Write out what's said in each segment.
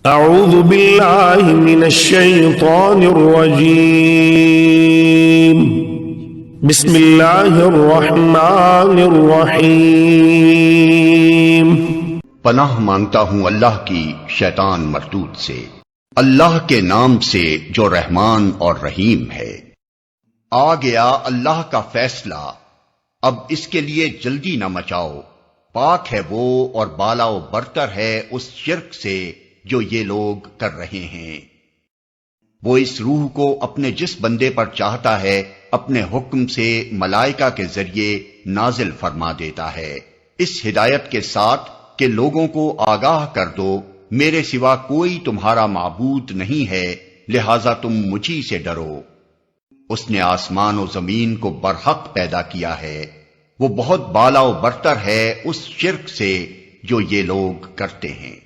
اعوذ باللہ من الشیطان الرجیم بسم اللہ الرحمن الرحیم۔ پناہ مانگتا ہوں اللہ کی شیطان مردود سے، اللہ کے نام سے جو رحمان اور رحیم ہے۔ آ گیا اللہ کا فیصلہ، اب اس کے لیے جلدی نہ مچاؤ۔ پاک ہے وہ اور بالا و برتر ہے اس شرک سے جو یہ لوگ کر رہے ہیں۔ وہ اس روح کو اپنے جس بندے پر چاہتا ہے اپنے حکم سے ملائکہ کے ذریعے نازل فرما دیتا ہے، اس ہدایت کے ساتھ کہ لوگوں کو آگاہ کر دو میرے سوا کوئی تمہارا معبود نہیں ہے، لہذا تم مجھی سے ڈرو۔ اس نے آسمان و زمین کو برحق پیدا کیا ہے، وہ بہت بالا و برتر ہے اس شرک سے جو یہ لوگ کرتے ہیں۔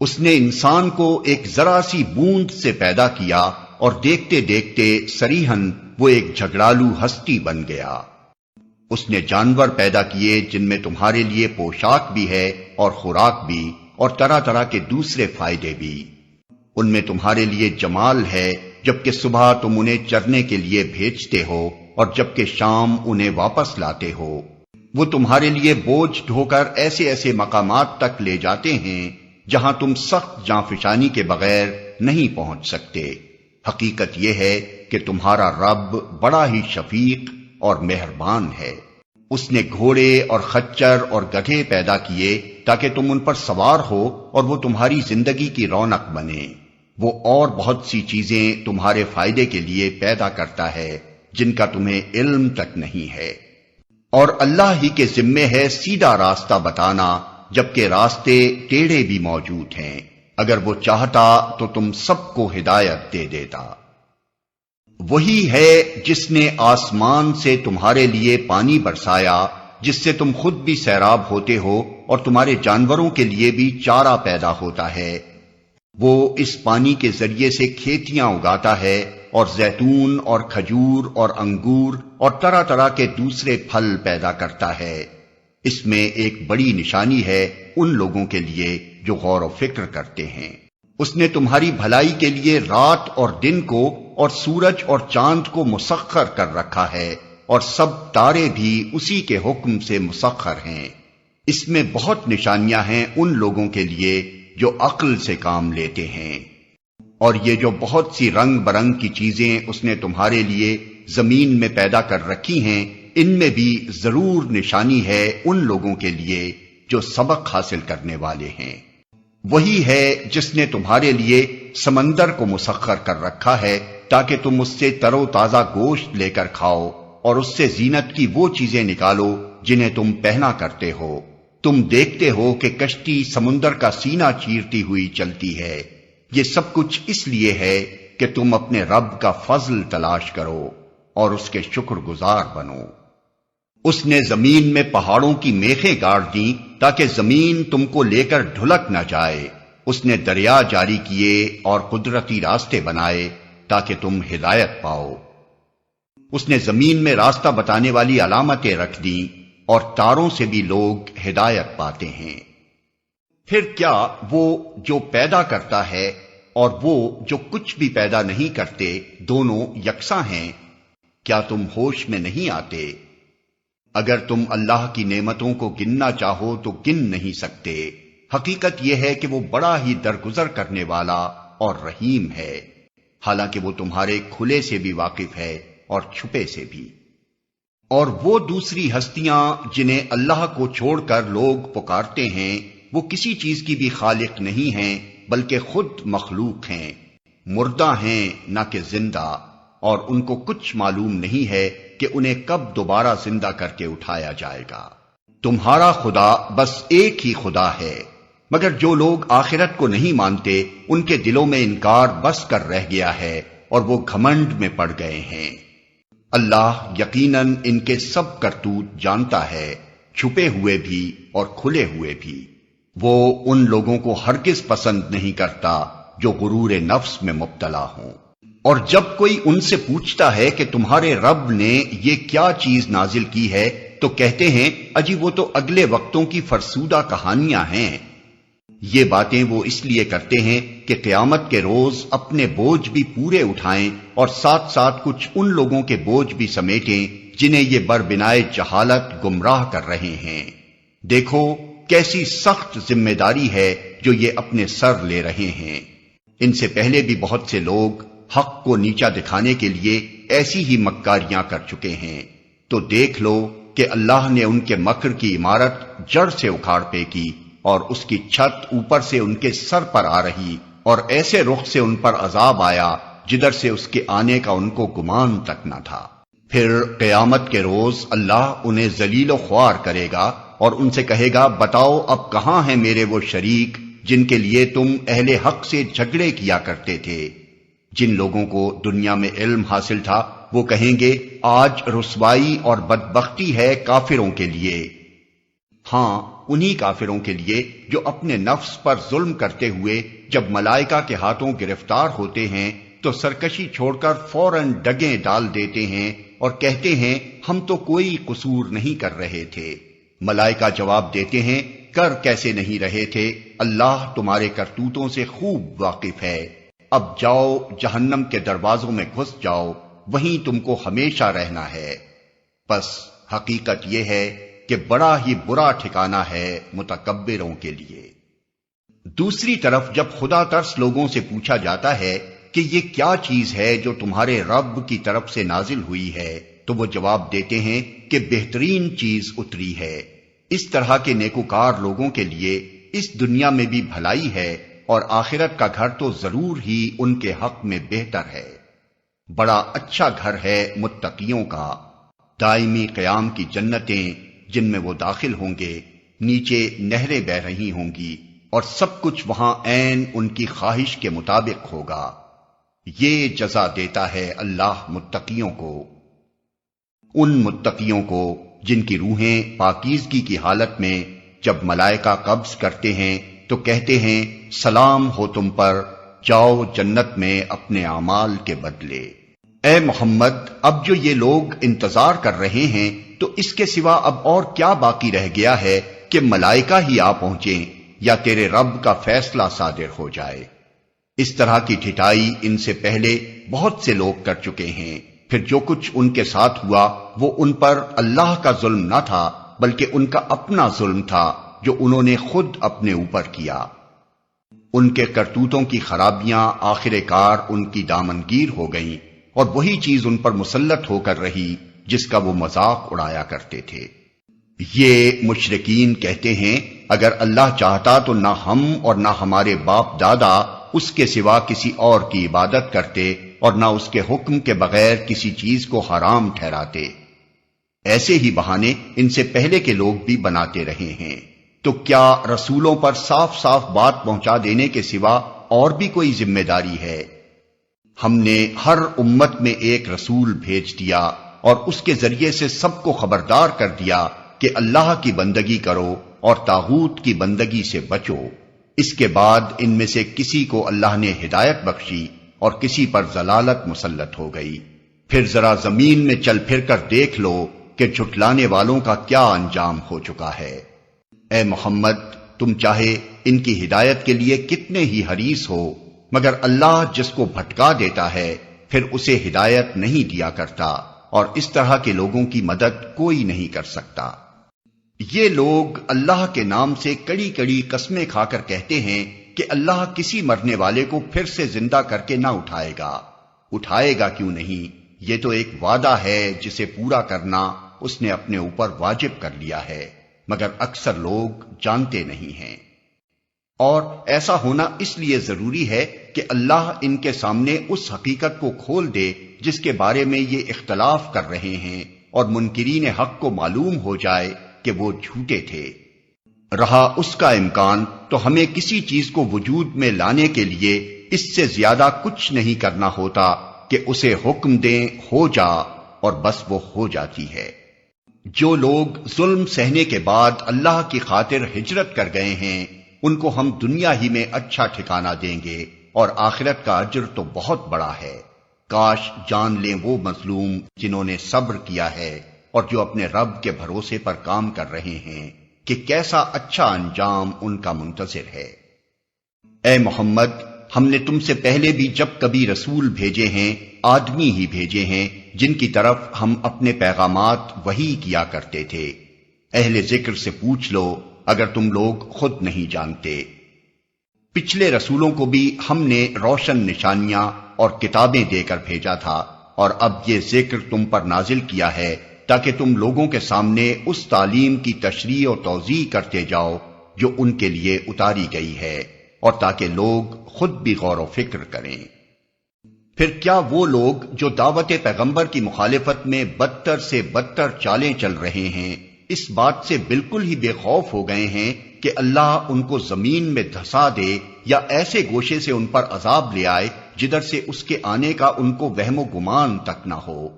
اس نے انسان کو ایک ذرا سی بوند سے پیدا کیا اور دیکھتے دیکھتے صریحاً وہ ایک جھگڑالو ہستی بن گیا۔ اس نے جانور پیدا کیے جن میں تمہارے لیے پوشاک بھی ہے اور خوراک بھی اور طرح طرح کے دوسرے فائدے بھی۔ ان میں تمہارے لیے جمال ہے جبکہ صبح تم انہیں چرنے کے لیے بھیجتے ہو اور جبکہ شام انہیں واپس لاتے ہو۔ وہ تمہارے لیے بوجھ ڈھو کر ایسے ایسے مقامات تک لے جاتے ہیں جہاں تم سخت جانفشانی کے بغیر نہیں پہنچ سکتے۔ حقیقت یہ ہے کہ تمہارا رب بڑا ہی شفیق اور مہربان ہے۔ اس نے گھوڑے اور خچر اور گدھے پیدا کیے تاکہ تم ان پر سوار ہو اور وہ تمہاری زندگی کی رونق بنے۔ وہ اور بہت سی چیزیں تمہارے فائدے کے لیے پیدا کرتا ہے جن کا تمہیں علم تک نہیں ہے، اور اللہ ہی کے ذمے ہے سیدھا راستہ بتانا، جبکہ راستے ٹیڑھے بھی موجود ہیں۔ اگر وہ چاہتا تو تم سب کو ہدایت دے دیتا۔ وہی ہے جس نے آسمان سے تمہارے لیے پانی برسایا جس سے تم خود بھی سیراب ہوتے ہو اور تمہارے جانوروں کے لیے بھی چارہ پیدا ہوتا ہے۔ وہ اس پانی کے ذریعے سے کھیتیاں اگاتا ہے اور زیتون اور کھجور اور انگور اور طرح طرح کے دوسرے پھل پیدا کرتا ہے۔ اس میں ایک بڑی نشانی ہے ان لوگوں کے لیے جو غور و فکر کرتے ہیں۔ اس نے تمہاری بھلائی کے لیے رات اور دن کو اور سورج اور چاند کو مسخر کر رکھا ہے، اور سب تارے بھی اسی کے حکم سے مسخر ہیں۔ اس میں بہت نشانیاں ہیں ان لوگوں کے لیے جو عقل سے کام لیتے ہیں۔ اور یہ جو بہت سی رنگ برنگ کی چیزیں اس نے تمہارے لیے زمین میں پیدا کر رکھی ہیں، ان میں بھی ضرور نشانی ہے ان لوگوں کے لیے جو سبق حاصل کرنے والے ہیں۔ وہی ہے جس نے تمہارے لیے سمندر کو مسخر کر رکھا ہے تاکہ تم اس سے تر و تازہ گوشت لے کر کھاؤ اور اس سے زینت کی وہ چیزیں نکالو جنہیں تم پہنا کرتے ہو۔ تم دیکھتے ہو کہ کشتی سمندر کا سینہ چیرتی ہوئی چلتی ہے۔ یہ سب کچھ اس لیے ہے کہ تم اپنے رب کا فضل تلاش کرو اور اس کے شکر گزار بنو۔ اس نے زمین میں پہاڑوں کی میخیں گاڑ دیں تاکہ زمین تم کو لے کر ڈھلک نہ جائے۔ اس نے دریا جاری کیے اور قدرتی راستے بنائے تاکہ تم ہدایت پاؤ۔ اس نے زمین میں راستہ بتانے والی علامتیں رکھ دیں اور تاروں سے بھی لوگ ہدایت پاتے ہیں۔ پھر کیا وہ جو پیدا کرتا ہے اور وہ جو کچھ بھی پیدا نہیں کرتے دونوں یکساں ہیں؟ کیا تم ہوش میں نہیں آتے؟ اگر تم اللہ کی نعمتوں کو گننا چاہو تو گن نہیں سکتے۔ حقیقت یہ ہے کہ وہ بڑا ہی درگزر کرنے والا اور رحیم ہے، حالانکہ وہ تمہارے کھلے سے بھی واقف ہے اور چھپے سے بھی۔ اور وہ دوسری ہستیاں جنہیں اللہ کو چھوڑ کر لوگ پکارتے ہیں، وہ کسی چیز کی بھی خالق نہیں ہیں بلکہ خود مخلوق ہیں، مردہ ہیں نہ کہ زندہ، اور ان کو کچھ معلوم نہیں ہے کہ انہیں کب دوبارہ زندہ کر کے اٹھایا جائے گا۔ تمہارا خدا بس ایک ہی خدا ہے، مگر جو لوگ آخرت کو نہیں مانتے ان کے دلوں میں انکار بس کر رہ گیا ہے اور وہ گھمنڈ میں پڑ گئے ہیں۔ اللہ یقیناً ان کے سب کرتوت جانتا ہے، چھپے ہوئے بھی اور کھلے ہوئے بھی۔ وہ ان لوگوں کو ہرگز پسند نہیں کرتا جو غرور نفس میں مبتلا ہوں۔ اور جب کوئی ان سے پوچھتا ہے کہ تمہارے رب نے یہ کیا چیز نازل کی ہے تو کہتے ہیں اجی وہ تو اگلے وقتوں کی فرسودہ کہانیاں ہیں۔ یہ باتیں وہ اس لیے کرتے ہیں کہ قیامت کے روز اپنے بوجھ بھی پورے اٹھائیں اور ساتھ ساتھ کچھ ان لوگوں کے بوجھ بھی سمیٹیں جنہیں یہ بربنائے جہالت گمراہ کر رہے ہیں۔ دیکھو کیسی سخت ذمہ داری ہے جو یہ اپنے سر لے رہے ہیں۔ ان سے پہلے بھی بہت سے لوگ حق کو نیچا دکھانے کے لیے ایسی ہی مکاریاں کر چکے ہیں، تو دیکھ لو کہ اللہ نے ان کے مکر کی عمارت جڑ سے اکھاڑ پھینکی اور اس کی چھت اوپر سے ان کے سر پر آ رہی، اور ایسے رخ سے ان پر عذاب آیا جدھر سے اس کے آنے کا ان کو گمان تک نہ تھا۔ پھر قیامت کے روز اللہ انہیں ذلیل و خوار کرے گا اور ان سے کہے گا، بتاؤ اب کہاں ہیں میرے وہ شریک جن کے لیے تم اہل حق سے جھگڑے کیا کرتے تھے؟ جن لوگوں کو دنیا میں علم حاصل تھا وہ کہیں گے آج رسوائی اور بدبختی ہے کافروں کے لیے۔ ہاں انہی کافروں کے لیے جو اپنے نفس پر ظلم کرتے ہوئے جب ملائکہ کے ہاتھوں گرفتار ہوتے ہیں تو سرکشی چھوڑ کر فوراً ڈگیں ڈال دیتے ہیں اور کہتے ہیں ہم تو کوئی قصور نہیں کر رہے تھے۔ ملائکہ جواب دیتے ہیں کر کیسے نہیں رہے تھے، اللہ تمہارے کرتوتوں سے خوب واقف ہے۔ اب جاؤ جہنم کے دروازوں میں گھس جاؤ، وہیں تم کو ہمیشہ رہنا ہے۔ بس حقیقت یہ ہے کہ بڑا ہی برا ٹھکانہ ہے متکبروں کے لیے۔ دوسری طرف جب خدا ترس لوگوں سے پوچھا جاتا ہے کہ یہ کیا چیز ہے جو تمہارے رب کی طرف سے نازل ہوئی ہے، تو وہ جواب دیتے ہیں کہ بہترین چیز اتری ہے۔ اس طرح کے نیکوکار لوگوں کے لیے اس دنیا میں بھی بھلائی ہے اور آخرت کا گھر تو ضرور ہی ان کے حق میں بہتر ہے۔ بڑا اچھا گھر ہے متقیوں کا، دائمی قیام کی جنتیں جن میں وہ داخل ہوں گے، نیچے نہریں بہہ رہی ہوں گی اور سب کچھ وہاں عین ان کی خواہش کے مطابق ہوگا۔ یہ جزا دیتا ہے اللہ متقیوں کو، ان متقیوں کو جن کی روحیں پاکیزگی کی حالت میں جب ملائکہ قبض کرتے ہیں تو کہتے ہیں سلام ہو تم پر، جاؤ جنت میں اپنے اعمال کے بدلے۔ اے محمد اب جو یہ لوگ انتظار کر رہے ہیں تو اس کے سوا اب اور کیا باقی رہ گیا ہے کہ ملائکہ ہی آ پہنچیں یا تیرے رب کا فیصلہ صادر ہو جائے۔ اس طرح کی ٹھٹائی ان سے پہلے بہت سے لوگ کر چکے ہیں، پھر جو کچھ ان کے ساتھ ہوا وہ ان پر اللہ کا ظلم نہ تھا بلکہ ان کا اپنا ظلم تھا جو انہوں نے خود اپنے اوپر کیا۔ ان کے کرتوتوں کی خرابیاں آخر کار ان کی دامنگیر ہو گئیں اور وہی چیز ان پر مسلط ہو کر رہی جس کا وہ مذاق اڑایا کرتے تھے۔ یہ مشرکین کہتے ہیں اگر اللہ چاہتا تو نہ ہم اور نہ ہمارے باپ دادا اس کے سوا کسی اور کی عبادت کرتے اور نہ اس کے حکم کے بغیر کسی چیز کو حرام ٹھہراتے۔ ایسے ہی بہانے ان سے پہلے کے لوگ بھی بناتے رہے ہیں، تو کیا رسولوں پر صاف صاف بات پہنچا دینے کے سوا اور بھی کوئی ذمہ داری ہے؟ ہم نے ہر امت میں ایک رسول بھیج دیا اور اس کے ذریعے سے سب کو خبردار کر دیا کہ اللہ کی بندگی کرو اور طاغوت کی بندگی سے بچو۔ اس کے بعد ان میں سے کسی کو اللہ نے ہدایت بخشی اور کسی پر ضلالت مسلط ہو گئی۔ پھر ذرا زمین میں چل پھر کر دیکھ لو کہ جھٹلانے والوں کا کیا انجام ہو چکا ہے۔ اے محمد تم چاہے ان کی ہدایت کے لیے کتنے ہی حریص ہو، مگر اللہ جس کو بھٹکا دیتا ہے پھر اسے ہدایت نہیں دیا کرتا، اور اس طرح کے لوگوں کی مدد کوئی نہیں کر سکتا۔ یہ لوگ اللہ کے نام سے کڑی کڑی قسمیں کھا کر کہتے ہیں کہ اللہ کسی مرنے والے کو پھر سے زندہ کر کے نہ اٹھائے گا۔ اٹھائے گا کیوں نہیں، یہ تو ایک وعدہ ہے جسے پورا کرنا اس نے اپنے اوپر واجب کر لیا ہے، مگر اکثر لوگ جانتے نہیں ہیں۔ اور ایسا ہونا اس لیے ضروری ہے کہ اللہ ان کے سامنے اس حقیقت کو کھول دے جس کے بارے میں یہ اختلاف کر رہے ہیں، اور منکرین حق کو معلوم ہو جائے کہ وہ جھوٹے تھے۔ رہا اس کا امکان تو ہمیں کسی چیز کو وجود میں لانے کے لیے اس سے زیادہ کچھ نہیں کرنا ہوتا کہ اسے حکم دیں ہو جا، اور بس وہ ہو جاتی ہے۔ جو لوگ ظلم سہنے کے بعد اللہ کی خاطر ہجرت کر گئے ہیں ان کو ہم دنیا ہی میں اچھا ٹھکانہ دیں گے، اور آخرت کا اجر تو بہت بڑا ہے۔ کاش جان لیں وہ مظلوم جنہوں نے صبر کیا ہے اور جو اپنے رب کے بھروسے پر کام کر رہے ہیں کہ کیسا اچھا انجام ان کا منتظر ہے۔ اے محمد، ہم نے تم سے پہلے بھی جب کبھی رسول بھیجے ہیں آدمی ہی بھیجے ہیں جن کی طرف ہم اپنے پیغامات وحی کیا کرتے تھے۔ اہل ذکر سے پوچھ لو اگر تم لوگ خود نہیں جانتے۔ پچھلے رسولوں کو بھی ہم نے روشن نشانیاں اور کتابیں دے کر بھیجا تھا، اور اب یہ ذکر تم پر نازل کیا ہے تاکہ تم لوگوں کے سامنے اس تعلیم کی تشریح و توضیح کرتے جاؤ جو ان کے لیے اتاری گئی ہے، اور تاکہ لوگ خود بھی غور و فکر کریں۔ پھر کیا وہ لوگ جو دعوت پیغمبر کی مخالفت میں بدتر سے بدتر چالیں چل رہے ہیں اس بات سے بالکل ہی بے خوف ہو گئے ہیں کہ اللہ ان کو زمین میں دھسا دے یا ایسے گوشے سے ان پر عذاب لے آئے جدھر سے اس کے آنے کا ان کو وہم و گمان تک نہ ہو،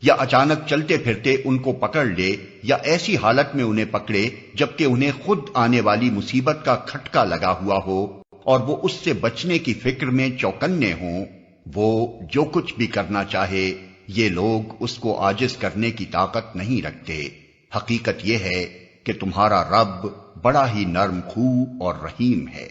یا اچانک چلتے پھرتے ان کو پکڑ لے، یا ایسی حالت میں انہیں پکڑے جبکہ انہیں خود آنے والی مصیبت کا کھٹکا لگا ہوا ہو اور وہ اس سے بچنے کی فکر میں چوکنے ہوں؟ وہ جو کچھ بھی کرنا چاہے یہ لوگ اس کو عاجز کرنے کی طاقت نہیں رکھتے۔ حقیقت یہ ہے کہ تمہارا رب بڑا ہی نرم خو اور رحیم ہے۔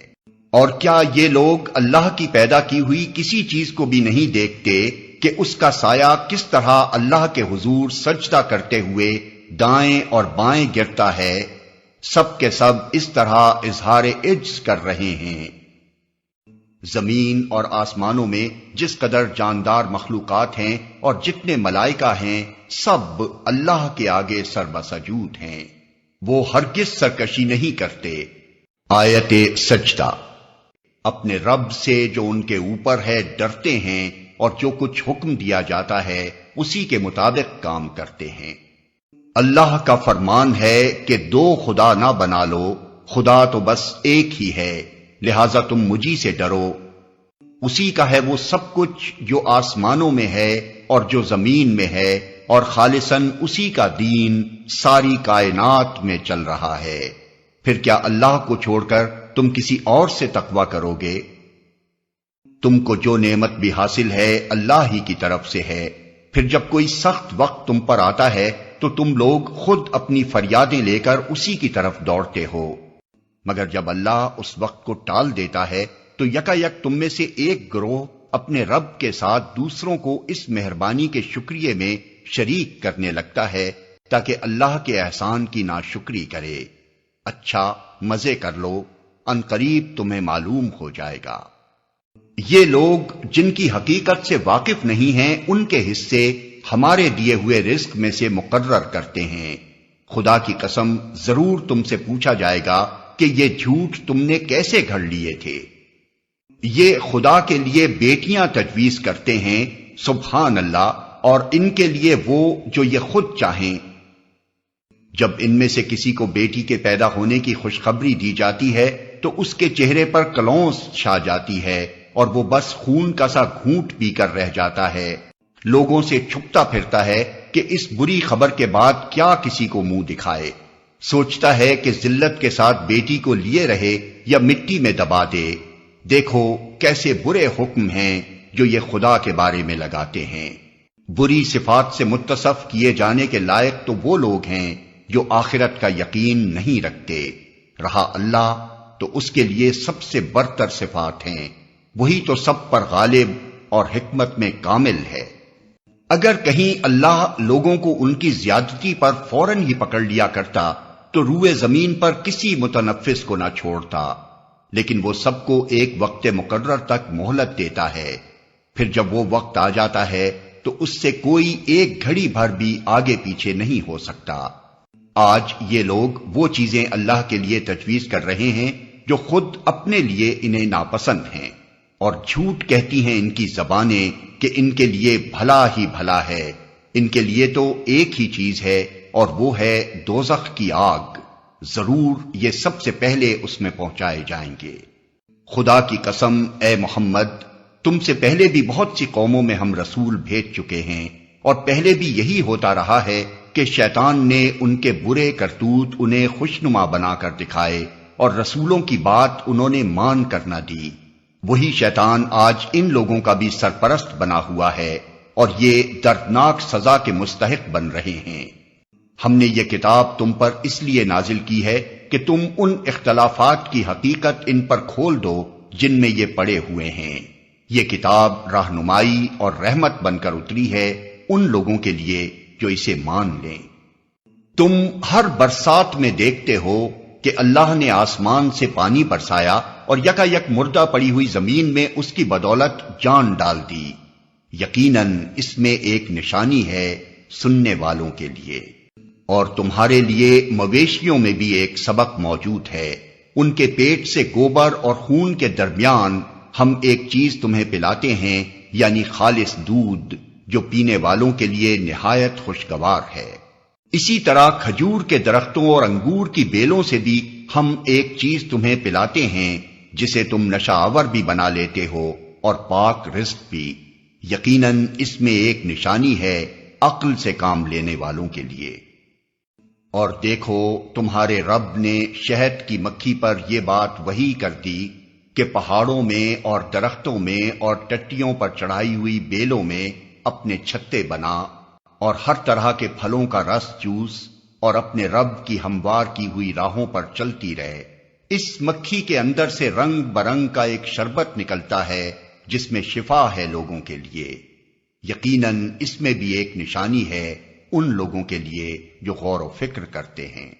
اور کیا یہ لوگ اللہ کی پیدا کی ہوئی کسی چیز کو بھی نہیں دیکھتے کہ اس کا سایہ کس طرح اللہ کے حضور سجدہ کرتے ہوئے دائیں اور بائیں گرتا ہے؟ سب کے سب اس طرح اظہار عجز کر رہے ہیں۔ زمین اور آسمانوں میں جس قدر جاندار مخلوقات ہیں اور جتنے ملائکہ ہیں سب اللہ کے آگے سربسجود ہیں، وہ ہرگز سرکشی نہیں کرتے۔ آیت سجدہ۔ اپنے رب سے جو ان کے اوپر ہے ڈرتے ہیں اور جو کچھ حکم دیا جاتا ہے اسی کے مطابق کام کرتے ہیں۔ اللہ کا فرمان ہے کہ دو خدا نہ بنا لو، خدا تو بس ایک ہی ہے، لہذا تم مجھی سے ڈرو۔ اسی کا ہے وہ سب کچھ جو آسمانوں میں ہے اور جو زمین میں ہے، اور خالصاً اسی کا دین ساری کائنات میں چل رہا ہے۔ پھر کیا اللہ کو چھوڑ کر تم کسی اور سے تقویٰ کرو گے؟ تم کو جو نعمت بھی حاصل ہے اللہ ہی کی طرف سے ہے۔ پھر جب کوئی سخت وقت تم پر آتا ہے تو تم لوگ خود اپنی فریادیں لے کر اسی کی طرف دوڑتے ہو، مگر جب اللہ اس وقت کو ٹال دیتا ہے تو یکا یک تم میں سے ایک گروہ اپنے رب کے ساتھ دوسروں کو اس مہربانی کے شکریہ میں شریک کرنے لگتا ہے تاکہ اللہ کے احسان کی ناشکری کرے۔ اچھا مزے کر لو، ان قریب تمہیں معلوم ہو جائے گا۔ یہ لوگ جن کی حقیقت سے واقف نہیں ہیں ان کے حصے ہمارے دیے ہوئے رزق میں سے مقرر کرتے ہیں۔ خدا کی قسم ضرور تم سے پوچھا جائے گا کہ یہ جھوٹ تم نے کیسے گھڑ لیے تھے۔ یہ خدا کے لیے بیٹیاں تجویز کرتے ہیں، سبحان اللہ، اور ان کے لیے وہ جو یہ خود چاہیں۔ جب ان میں سے کسی کو بیٹی کے پیدا ہونے کی خوشخبری دی جاتی ہے تو اس کے چہرے پر کلونس چھا جاتی ہے اور وہ بس خون کا سا گھونٹ پی کر رہ جاتا ہے، لوگوں سے چھپتا پھرتا ہے کہ اس بری خبر کے بعد کیا کسی کو منہ دکھائے۔ سوچتا ہے کہ ذلت کے ساتھ بیٹی کو لیے رہے یا مٹی میں دبا دے۔ دیکھو کیسے برے حکم ہیں جو یہ خدا کے بارے میں لگاتے ہیں۔ بری صفات سے متصف کیے جانے کے لائق تو وہ لوگ ہیں جو آخرت کا یقین نہیں رکھتے۔ رہا اللہ تو اس کے لیے سب سے برتر صفات ہیں، وہی تو سب پر غالب اور حکمت میں کامل ہے۔ اگر کہیں اللہ لوگوں کو ان کی زیادتی پر فوراً ہی پکڑ لیا کرتا تو روئے زمین پر کسی متنفس کو نہ چھوڑتا، لیکن وہ سب کو ایک وقت مقرر تک مہلت دیتا ہے۔ پھر جب وہ وقت آ جاتا ہے تو اس سے کوئی ایک گھڑی بھر بھی آگے پیچھے نہیں ہو سکتا۔ آج یہ لوگ وہ چیزیں اللہ کے لیے تجویز کر رہے ہیں جو خود اپنے لیے انہیں ناپسند ہیں، اور جھوٹ کہتی ہیں ان کی زبانیں کہ ان کے لیے بھلا ہی بھلا ہے۔ ان کے لیے تو ایک ہی چیز ہے اور وہ ہے دوزخ کی آگ، ضرور یہ سب سے پہلے اس میں پہنچائے جائیں گے۔ خدا کی قسم اے محمد، تم سے پہلے بھی بہت سی قوموں میں ہم رسول بھیج چکے ہیں، اور پہلے بھی یہی ہوتا رہا ہے کہ شیطان نے ان کے برے کرتوت انہیں خوشنما بنا کر دکھائے اور رسولوں کی بات انہوں نے مان کر نہ دی۔ وہی شیطان آج ان لوگوں کا بھی سرپرست بنا ہوا ہے اور یہ دردناک سزا کے مستحق بن رہے ہیں۔ ہم نے یہ کتاب تم پر اس لیے نازل کی ہے کہ تم ان اختلافات کی حقیقت ان پر کھول دو جن میں یہ پڑے ہوئے ہیں۔ یہ کتاب رہنمائی اور رحمت بن کر اتری ہے ان لوگوں کے لیے جو اسے مان لیں۔ تم ہر برسات میں دیکھتے ہو کہ اللہ نے آسمان سے پانی برسایا اور یکا یک مردہ پڑی ہوئی زمین میں اس کی بدولت جان ڈال دی۔ یقیناً اس میں ایک نشانی ہے سننے والوں کے لیے۔ اور تمہارے لیے مویشیوں میں بھی ایک سبق موجود ہے۔ ان کے پیٹ سے گوبر اور خون کے درمیان ہم ایک چیز تمہیں پلاتے ہیں، یعنی خالص دودھ جو پینے والوں کے لیے نہایت خوشگوار ہے۔ اسی طرح کھجور کے درختوں اور انگور کی بیلوں سے بھی ہم ایک چیز تمہیں پلاتے ہیں جسے تم نشہ آور بھی بنا لیتے ہو اور پاک رزق بھی۔ یقیناً اس میں ایک نشانی ہے عقل سے کام لینے والوں کے لیے۔ اور دیکھو تمہارے رب نے شہد کی مکھی پر یہ بات وحی کر دی کہ پہاڑوں میں اور درختوں میں اور ٹٹیوں پر چڑھائی ہوئی بیلوں میں اپنے چھتے بنا اور ہر طرح کے پھلوں کا رس چوس اور اپنے رب کی ہموار کی ہوئی راہوں پر چلتی رہے۔ اس مکھی کے اندر سے رنگ برنگ کا ایک شربت نکلتا ہے جس میں شفا ہے لوگوں کے لیے۔ یقیناً اس میں بھی ایک نشانی ہے ان لوگوں کے لیے جو غور و فکر کرتے ہیں۔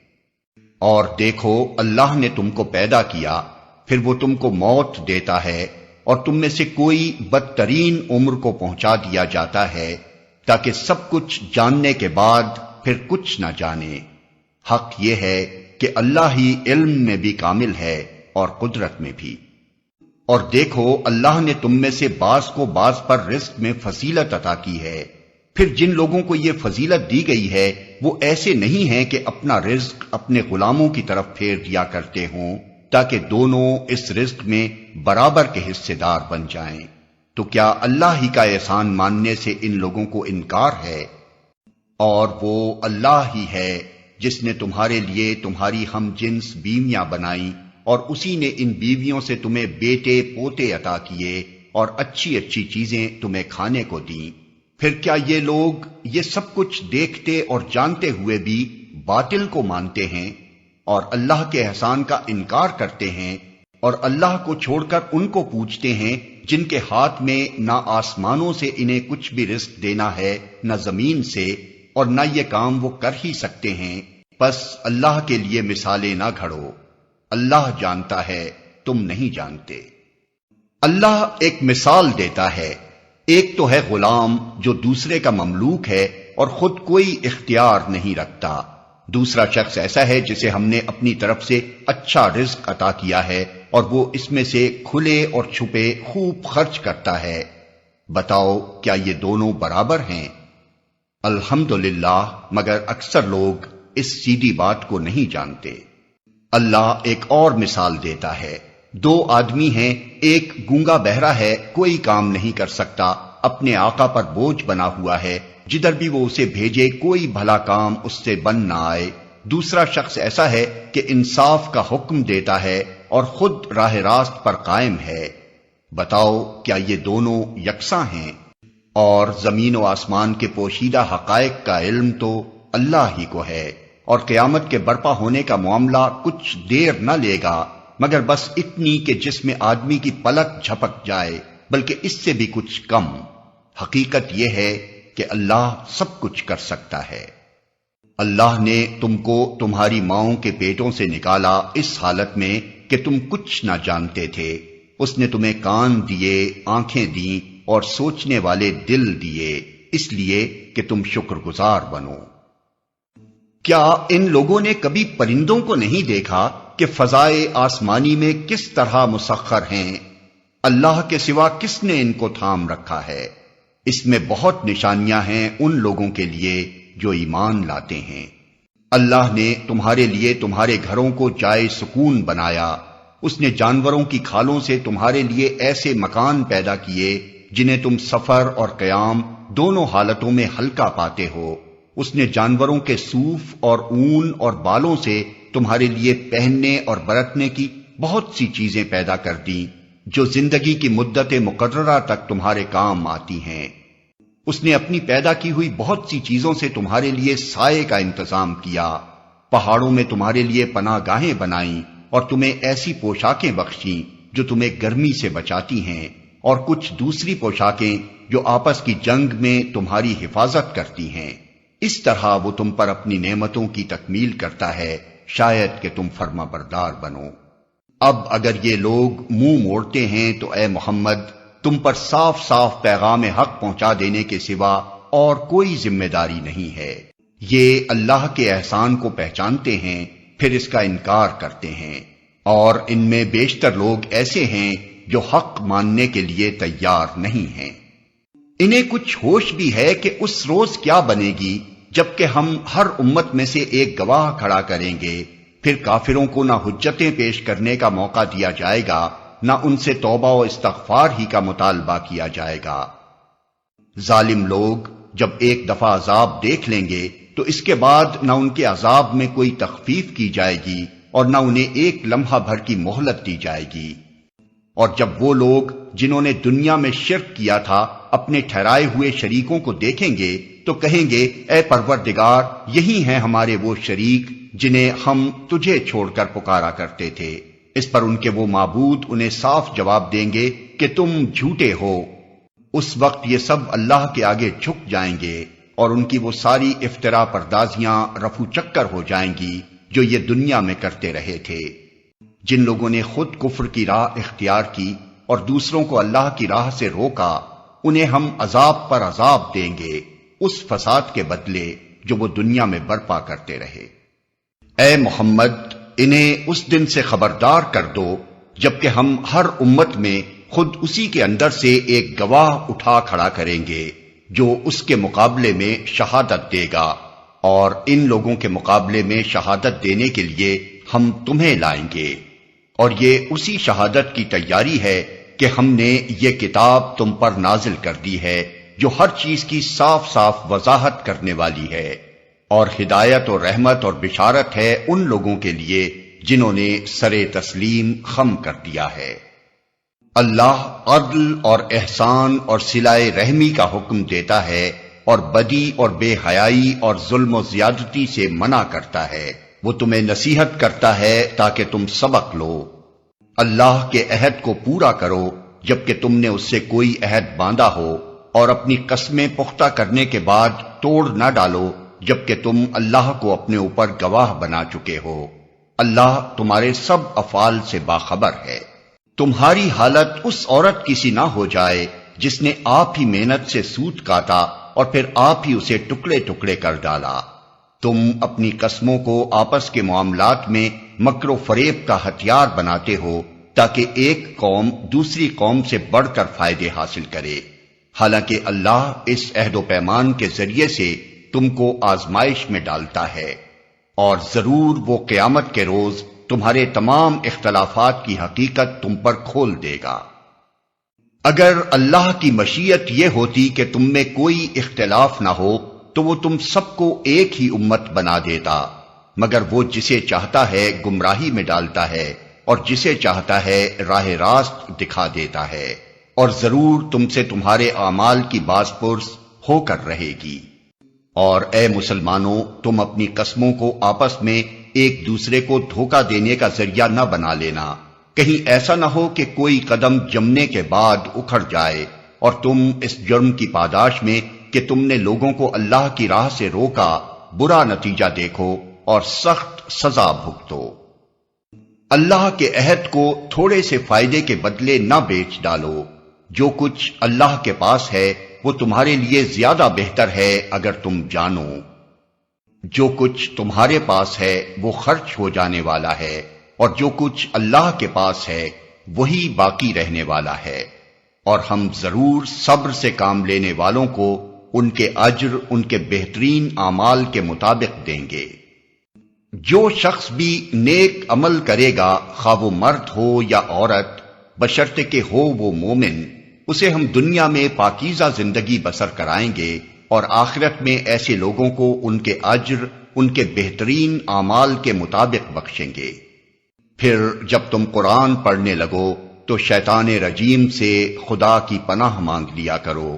اور دیکھو اللہ نے تم کو پیدا کیا، پھر وہ تم کو موت دیتا ہے اور تم میں سے کوئی بدترین عمر کو پہنچا دیا جاتا ہے تاکہ سب کچھ جاننے کے بعد پھر کچھ نہ جانے۔ حق یہ ہے کہ اللہ ہی علم میں بھی کامل ہے اور قدرت میں بھی۔ اور دیکھو اللہ نے تم میں سے بعض کو بعض پر رزق میں فضیلت عطا کی ہے۔ پھر جن لوگوں کو یہ فضیلت دی گئی ہے وہ ایسے نہیں ہیں کہ اپنا رزق اپنے غلاموں کی طرف پھیر دیا کرتے ہوں تاکہ دونوں اس رزق میں برابر کے حصے دار بن جائیں۔ تو کیا اللہ ہی کا احسان ماننے سے ان لوگوں کو انکار ہے؟ اور وہ اللہ ہی ہے جس نے تمہارے لیے تمہاری ہم جنس بیویاں بنائیں اور اسی نے ان بیویوں سے تمہیں بیٹے پوتے عطا کیے اور اچھی اچھی چیزیں تمہیں کھانے کو دیں۔ پھر کیا یہ لوگ یہ سب کچھ دیکھتے اور جانتے ہوئے بھی باطل کو مانتے ہیں اور اللہ کے احسان کا انکار کرتے ہیں اور اللہ کو چھوڑ کر ان کو پوجتے ہیں جن کے ہاتھ میں نہ آسمانوں سے انہیں کچھ بھی رزق دینا ہے نہ زمین سے، اور نہ یہ کام وہ کر ہی سکتے ہیں؟ بس اللہ کے لیے مثالیں نہ گھڑو، اللہ جانتا ہے تم نہیں جانتے۔ اللہ ایک مثال دیتا ہے، ایک تو ہے غلام جو دوسرے کا مملوک ہے اور خود کوئی اختیار نہیں رکھتا، دوسرا شخص ایسا ہے جسے ہم نے اپنی طرف سے اچھا رزق عطا کیا ہے اور وہ اس میں سے کھلے اور چھپے خوب خرچ کرتا ہے۔ بتاؤ کیا یہ دونوں برابر ہیں؟ الحمدللہ، مگر اکثر لوگ اس سیدھی بات کو نہیں جانتے۔ اللہ ایک اور مثال دیتا ہے، دو آدمی ہیں، ایک گونگا بہرا ہے، کوئی کام نہیں کر سکتا، اپنے آقا پر بوجھ بنا ہوا ہے، جدھر بھی وہ اسے بھیجے کوئی بھلا کام اس سے بن نہ آئے۔ دوسرا شخص ایسا ہے کہ انصاف کا حکم دیتا ہے اور خود راہ راست پر قائم ہے۔ بتاؤ کیا یہ دونوں یکساں ہیں؟ اور زمین و آسمان کے پوشیدہ حقائق کا علم تو اللہ ہی کو ہے، اور قیامت کے برپا ہونے کا معاملہ کچھ دیر نہ لے گا مگر بس اتنی کہ جس میں آدمی کی پلک جھپک جائے، بلکہ اس سے بھی کچھ کم۔ حقیقت یہ ہے کہ اللہ سب کچھ کر سکتا ہے۔ اللہ نے تم کو تمہاری ماؤں کے پیٹوں سے نکالا اس حالت میں کہ تم کچھ نہ جانتے تھے۔ اس نے تمہیں کان دیے، آنکھیں دیں اور سوچنے والے دل دیے، اس لیے کہ تم شکر گزار بنو۔ کیا ان لوگوں نے کبھی پرندوں کو نہیں دیکھا کہ فضائے آسمانی میں کس طرح مسخر ہیں؟ اللہ کے سوا کس نے ان کو تھام رکھا ہے؟ اس میں بہت نشانیاں ہیں ان لوگوں کے لیے جو ایمان لاتے ہیں۔ اللہ نے تمہارے لیے تمہارے گھروں کو جائے سکون بنایا، اس نے جانوروں کی کھالوں سے تمہارے لیے ایسے مکان پیدا کیے جنہیں تم سفر اور قیام دونوں حالتوں میں ہلکا پاتے ہو۔ اس نے جانوروں کے صوف اور اون اور بالوں سے تمہارے لیے پہننے اور برتنے کی بہت سی چیزیں پیدا کر دیں جو زندگی کی مدت مقررہ تک تمہارے کام آتی ہیں۔ اس نے اپنی پیدا کی ہوئی بہت سی چیزوں سے تمہارے لیے سائے کا انتظام کیا، پہاڑوں میں تمہارے لیے پناہ گاہیں بنائیں اور تمہیں ایسی پوشاکیں بخشیں جو تمہیں گرمی سے بچاتی ہیں، اور کچھ دوسری پوشاکیں جو آپس کی جنگ میں تمہاری حفاظت کرتی ہیں۔ اس طرح وہ تم پر اپنی نعمتوں کی تکمیل کرتا ہے، شاید کہ تم فرما بردار بنو۔ اب اگر یہ لوگ منہ موڑتے ہیں تو اے محمد تم پر صاف صاف پیغام حق پہنچا دینے کے سوا اور کوئی ذمہ داری نہیں ہے۔ یہ اللہ کے احسان کو پہچانتے ہیں پھر اس کا انکار کرتے ہیں، اور ان میں بیشتر لوگ ایسے ہیں جو حق ماننے کے لیے تیار نہیں ہیں۔ انہیں کچھ ہوش بھی ہے کہ اس روز کیا بنے گی جبکہ ہم ہر امت میں سے ایک گواہ کھڑا کریں گے، پھر کافروں کو نہ حجتیں پیش کرنے کا موقع دیا جائے گا، نہ ان سے توبہ و استغفار ہی کا مطالبہ کیا جائے گا۔ ظالم لوگ جب ایک دفعہ عذاب دیکھ لیں گے تو اس کے بعد نہ ان کے عذاب میں کوئی تخفیف کی جائے گی اور نہ انہیں ایک لمحہ بھر کی مہلت دی جائے گی۔ اور جب وہ لوگ جنہوں نے دنیا میں شرک کیا تھا اپنے ٹھہرائے ہوئے شریکوں کو دیکھیں گے تو کہیں گے اے پروردگار یہی ہیں ہمارے وہ شریک جنہیں ہم تجھے چھوڑ کر پکارا کرتے تھے۔ اس پر ان کے وہ معبود انہیں صاف جواب دیں گے کہ تم جھوٹے ہو۔ اس وقت یہ سب اللہ کے آگے جھک جائیں گے اور ان کی وہ ساری افترا پردازیاں رفو چکر ہو جائیں گی جو یہ دنیا میں کرتے رہے تھے۔ جن لوگوں نے خود کفر کی راہ اختیار کی اور دوسروں کو اللہ کی راہ سے روکا انہیں ہم عذاب پر عذاب دیں گے اس فساد کے بدلے جو وہ دنیا میں برپا کرتے رہے۔ اے محمد انہیں اس دن سے خبردار کر دو جبکہ ہم ہر امت میں خود اسی کے اندر سے ایک گواہ اٹھا کھڑا کریں گے جو اس کے مقابلے میں شہادت دے گا، اور ان لوگوں کے مقابلے میں شہادت دینے کے لیے ہم تمہیں لائیں گے، اور یہ اسی شہادت کی تیاری ہے کہ ہم نے یہ کتاب تم پر نازل کر دی ہے جو ہر چیز کی صاف صاف وضاحت کرنے والی ہے، اور ہدایت اور رحمت اور بشارت ہے ان لوگوں کے لیے جنہوں نے سر تسلیم خم کر دیا ہے۔ اللہ عدل اور احسان اور صلہ رحمی کا حکم دیتا ہے اور بدی اور بے حیائی اور ظلم و زیادتی سے منع کرتا ہے۔ وہ تمہیں نصیحت کرتا ہے تاکہ تم سبق لو۔ اللہ کے عہد کو پورا کرو جبکہ تم نے اس سے کوئی عہد باندھا ہو، اور اپنی قسمیں پختہ کرنے کے بعد توڑ نہ ڈالو جبکہ تم اللہ کو اپنے اوپر گواہ بنا چکے ہو۔ اللہ تمہارے سب افعال سے باخبر ہے۔ تمہاری حالت اس عورت کی سی نہ ہو جائے جس نے آپ ہی محنت سے سوت کاٹا اور پھر آپ ہی اسے ٹکڑے ٹکڑے کر ڈالا۔ تم اپنی قسموں کو آپس کے معاملات میں مکر و فریب کا ہتھیار بناتے ہو تاکہ ایک قوم دوسری قوم سے بڑھ کر فائدے حاصل کرے، حالانکہ اللہ اس عہد و پیمان کے ذریعے سے تم کو آزمائش میں ڈالتا ہے، اور ضرور وہ قیامت کے روز تمہارے تمام اختلافات کی حقیقت تم پر کھول دے گا۔ اگر اللہ کی مشیت یہ ہوتی کہ تم میں کوئی اختلاف نہ ہو تو وہ تم سب کو ایک ہی امت بنا دیتا، مگر وہ جسے چاہتا ہے گمراہی میں ڈالتا ہے اور جسے چاہتا ہے راہ راست دکھا دیتا ہے، اور ضرور تم سے تمہارے اعمال کی باز پرس ہو کر رہے گی۔ اور اے مسلمانوں تم اپنی قسموں کو آپس میں ایک دوسرے کو دھوکہ دینے کا ذریعہ نہ بنا لینا، کہیں ایسا نہ ہو کہ کوئی قدم جمنے کے بعد اکھڑ جائے اور تم اس جرم کی پاداش میں کہ تم نے لوگوں کو اللہ کی راہ سے روکا برا نتیجہ دیکھو اور سخت سزا بھگتو۔ اللہ کے عہد کو تھوڑے سے فائدے کے بدلے نہ بیچ ڈالو۔ جو کچھ اللہ کے پاس ہے وہ تمہارے لیے زیادہ بہتر ہے اگر تم جانو۔ جو کچھ تمہارے پاس ہے وہ خرچ ہو جانے والا ہے، اور جو کچھ اللہ کے پاس ہے وہی باقی رہنے والا ہے، اور ہم ضرور صبر سے کام لینے والوں کو ان کے اجر ان کے بہترین اعمال کے مطابق دیں گے۔ جو شخص بھی نیک عمل کرے گا خواہ وہ مرد ہو یا عورت، بشرطے کہ ہو وہ مومن، اسے ہم دنیا میں پاکیزہ زندگی بسر کرائیں گے اور آخرت میں ایسے لوگوں کو ان کے اجر ان کے بہترین اعمال کے مطابق بخشیں گے۔ پھر جب تم قرآن پڑھنے لگو تو شیطان رجیم سے خدا کی پناہ مانگ لیا کرو۔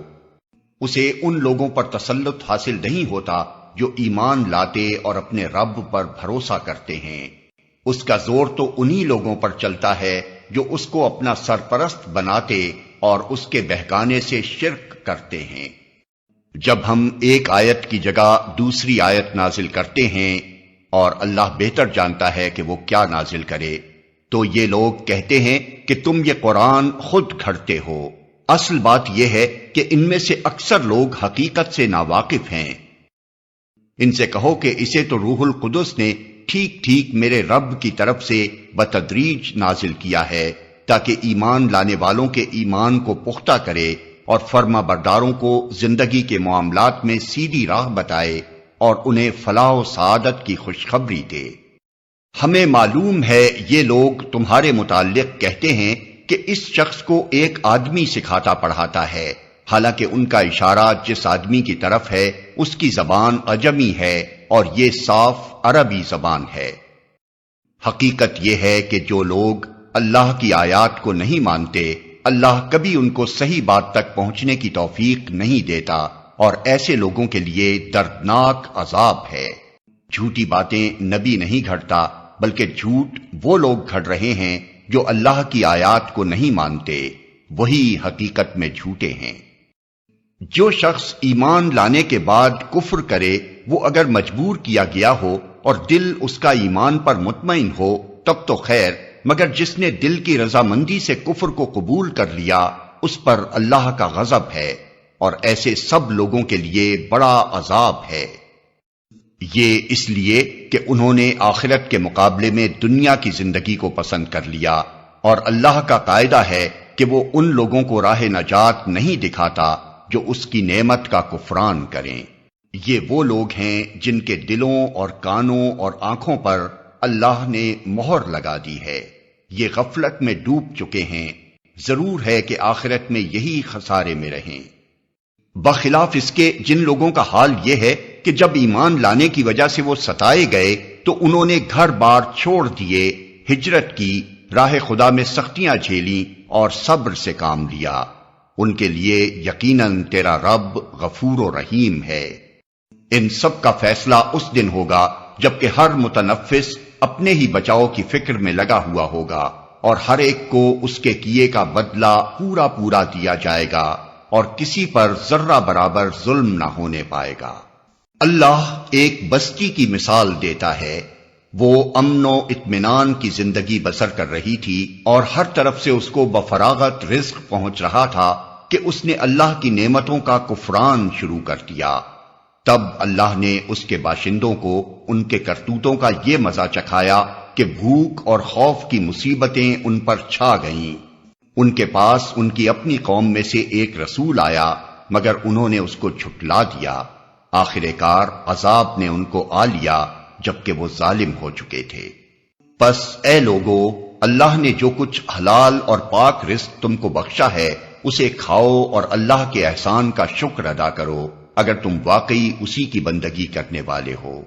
اسے ان لوگوں پر تسلط حاصل نہیں ہوتا جو ایمان لاتے اور اپنے رب پر بھروسہ کرتے ہیں۔ اس کا زور تو انہی لوگوں پر چلتا ہے جو اس کو اپنا سرپرست بناتے اور اس کے بہکانے سے شرک کرتے ہیں۔ جب ہم ایک آیت کی جگہ دوسری آیت نازل کرتے ہیں اور اللہ بہتر جانتا ہے کہ وہ کیا نازل کرے، تو یہ لوگ کہتے ہیں کہ تم یہ قرآن خود گھڑتے ہو۔ اصل بات یہ ہے کہ ان میں سے اکثر لوگ حقیقت سے ناواقف ہیں۔ ان سے کہو کہ اسے تو روح القدس نے ٹھیک ٹھیک میرے رب کی طرف سے بتدریج نازل کیا ہے، تاکہ ایمان لانے والوں کے ایمان کو پختہ کرے اور فرما برداروں کو زندگی کے معاملات میں سیدھی راہ بتائے اور انہیں فلاح و سعادت کی خوشخبری دے۔ ہمیں معلوم ہے یہ لوگ تمہارے متعلق کہتے ہیں کہ اس شخص کو ایک آدمی سکھاتا پڑھاتا ہے، حالانکہ ان کا اشارہ جس آدمی کی طرف ہے اس کی زبان عجمی ہے اور یہ صاف عربی زبان ہے۔ حقیقت یہ ہے کہ جو لوگ اللہ کی آیات کو نہیں مانتے، اللہ کبھی ان کو صحیح بات تک پہنچنے کی توفیق نہیں دیتا، اور ایسے لوگوں کے لیے دردناک عذاب ہے۔ جھوٹی باتیں نبی نہیں گھڑتا، بلکہ جھوٹ وہ لوگ گھڑ رہے ہیں جو اللہ کی آیات کو نہیں مانتے، وہی حقیقت میں جھوٹے ہیں۔ جو شخص ایمان لانے کے بعد کفر کرے، وہ اگر مجبور کیا گیا ہو اور دل اس کا ایمان پر مطمئن ہو تب تو خیر، مگر جس نے دل کی رضامندی سے کفر کو قبول کر لیا اس پر اللہ کا غضب ہے، اور ایسے سب لوگوں کے لیے بڑا عذاب ہے۔ یہ اس لیے کہ انہوں نے آخرت کے مقابلے میں دنیا کی زندگی کو پسند کر لیا، اور اللہ کا قاعدہ ہے کہ وہ ان لوگوں کو راہ نجات نہیں دکھاتا جو اس کی نعمت کا کفران کریں۔ یہ وہ لوگ ہیں جن کے دلوں اور کانوں اور آنکھوں پر اللہ نے مہر لگا دی ہے، یہ غفلت میں ڈوب چکے ہیں، ضرور ہے کہ آخرت میں یہی خسارے میں رہیں۔ بخلاف اس کے جن لوگوں کا حال یہ ہے کہ جب ایمان لانے کی وجہ سے وہ ستائے گئے تو انہوں نے گھر بار چھوڑ دیے، ہجرت کی، راہ خدا میں سختیاں جھیلیں اور صبر سے کام لیا۔ ان کے لیے یقیناً تیرا رب غفور و رحیم ہے۔ ان سب کا فیصلہ اس دن ہوگا جبکہ ہر متنفس اپنے ہی بچاؤ کی فکر میں لگا ہوا ہوگا، اور ہر ایک کو اس کے کیے کا بدلہ پورا پورا دیا جائے گا، اور کسی پر ذرہ برابر ظلم نہ ہونے پائے گا۔ اللہ ایک بستی کی مثال دیتا ہے، وہ امن و اطمینان کی زندگی بسر کر رہی تھی اور ہر طرف سے اس کو بفراغت رزق پہنچ رہا تھا کہ اس نے اللہ کی نعمتوں کا کفران شروع کر دیا۔ تب اللہ نے اس کے باشندوں کو ان کے کرتوتوں کا یہ مزہ چکھایا کہ بھوک اور خوف کی مصیبتیں ان پر چھا گئیں۔ ان کے پاس ان کی اپنی قوم میں سے ایک رسول آیا، مگر انہوں نے اس کو جھٹلا دیا۔ آخر کار عذاب نے ان کو آ لیا جبکہ وہ ظالم ہو چکے تھے۔ پس اے لوگو، اللہ نے جو کچھ حلال اور پاک رزق تم کو بخشا ہے اسے کھاؤ اور اللہ کے احسان کا شکر ادا کرو اگر تم واقعی اسی کی بندگی کرنے والے ہو۔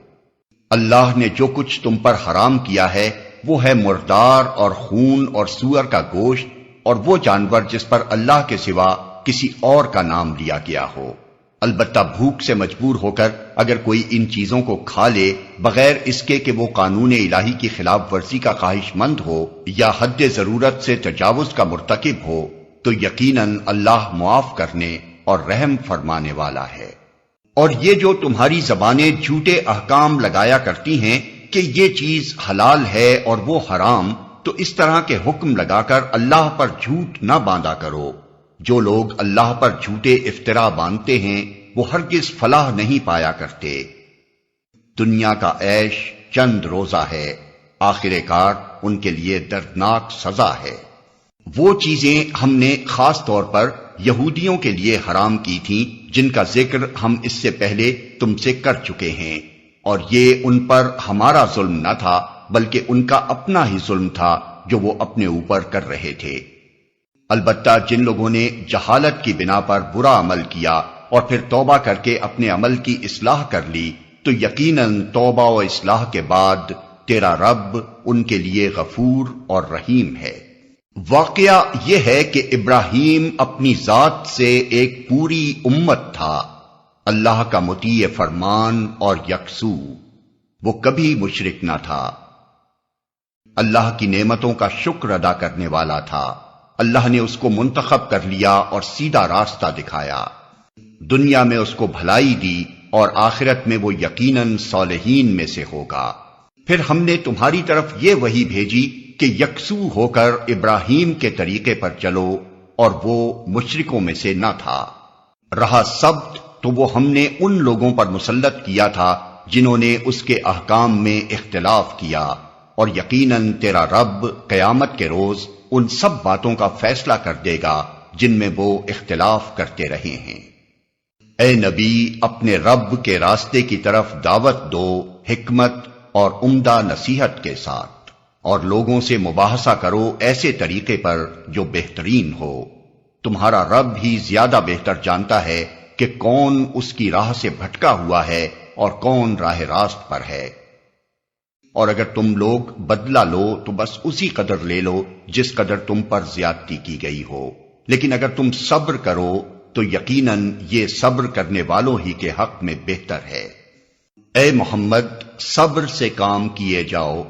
اللہ نے جو کچھ تم پر حرام کیا ہے وہ ہے مردار اور خون اور سور کا گوشت اور وہ جانور جس پر اللہ کے سوا کسی اور کا نام لیا گیا ہو۔ البتہ بھوک سے مجبور ہو کر اگر کوئی ان چیزوں کو کھا لے بغیر اس کے کہ وہ قانون الہی کی خلاف ورزی کا خواہش مند ہو یا حد ضرورت سے تجاوز کا مرتکب ہو تو یقیناً اللہ معاف کرنے اور رحم فرمانے والا ہے۔ اور یہ جو تمہاری زبانیں جھوٹے احکام لگایا کرتی ہیں کہ یہ چیز حلال ہے اور وہ حرام، تو اس طرح کے حکم لگا کر اللہ پر جھوٹ نہ باندھا کرو۔ جو لوگ اللہ پر جھوٹے افترا باندھتے ہیں وہ ہرگز فلاح نہیں پایا کرتے۔ دنیا کا عیش چند روزہ ہے، آخر کار ان کے لیے دردناک سزا ہے۔ وہ چیزیں ہم نے خاص طور پر یہودیوں کے لیے حرام کی تھیں جن کا ذکر ہم اس سے پہلے تم سے کر چکے ہیں، اور یہ ان پر ہمارا ظلم نہ تھا بلکہ ان کا اپنا ہی ظلم تھا جو وہ اپنے اوپر کر رہے تھے۔ البتہ جن لوگوں نے جہالت کی بنا پر برا عمل کیا اور پھر توبہ کر کے اپنے عمل کی اصلاح کر لی تو یقیناً توبہ و اصلاح کے بعد تیرا رب ان کے لیے غفور اور رحیم ہے۔ واقعہ یہ ہے کہ ابراہیم اپنی ذات سے ایک پوری امت تھا، اللہ کا مطیع فرمان اور یکسو، وہ کبھی مشرک نہ تھا۔ اللہ کی نعمتوں کا شکر ادا کرنے والا تھا، اللہ نے اس کو منتخب کر لیا اور سیدھا راستہ دکھایا، دنیا میں اس کو بھلائی دی اور آخرت میں وہ یقیناً صالحین میں سے ہوگا۔ پھر ہم نے تمہاری طرف یہ وحی بھیجی کہ یکسو ہو کر ابراہیم کے طریقے پر چلو، اور وہ مشرکوں میں سے نہ تھا۔ رہا سبت تو وہ ہم نے ان لوگوں پر مسلط کیا تھا جنہوں نے اس کے احکام میں اختلاف کیا، اور یقیناً تیرا رب قیامت کے روز ان سب باتوں کا فیصلہ کر دے گا جن میں وہ اختلاف کرتے رہے ہیں۔ اے نبی، اپنے رب کے راستے کی طرف دعوت دو حکمت اور عمدہ نصیحت کے ساتھ، اور لوگوں سے مباحثہ کرو ایسے طریقے پر جو بہترین ہو۔ تمہارا رب ہی زیادہ بہتر جانتا ہے کہ کون اس کی راہ سے بھٹکا ہوا ہے اور کون راہ راست پر ہے۔ اور اگر تم لوگ بدلہ لو تو بس اسی قدر لے لو جس قدر تم پر زیادتی کی گئی ہو، لیکن اگر تم صبر کرو تو یقیناً یہ صبر کرنے والوں ہی کے حق میں بہتر ہے۔ اے محمد، صبر سے کام کیے جاؤ،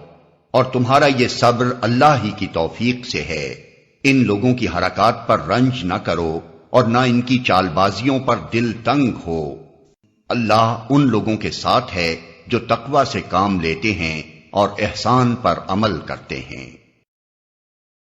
اور تمہارا یہ صبر اللہ ہی کی توفیق سے ہے۔ ان لوگوں کی حرکات پر رنج نہ کرو اور نہ ان کی چال بازیوں پر دل تنگ ہو۔ اللہ ان لوگوں کے ساتھ ہے جو تقوی سے کام لیتے ہیں اور احسان پر عمل کرتے ہیں۔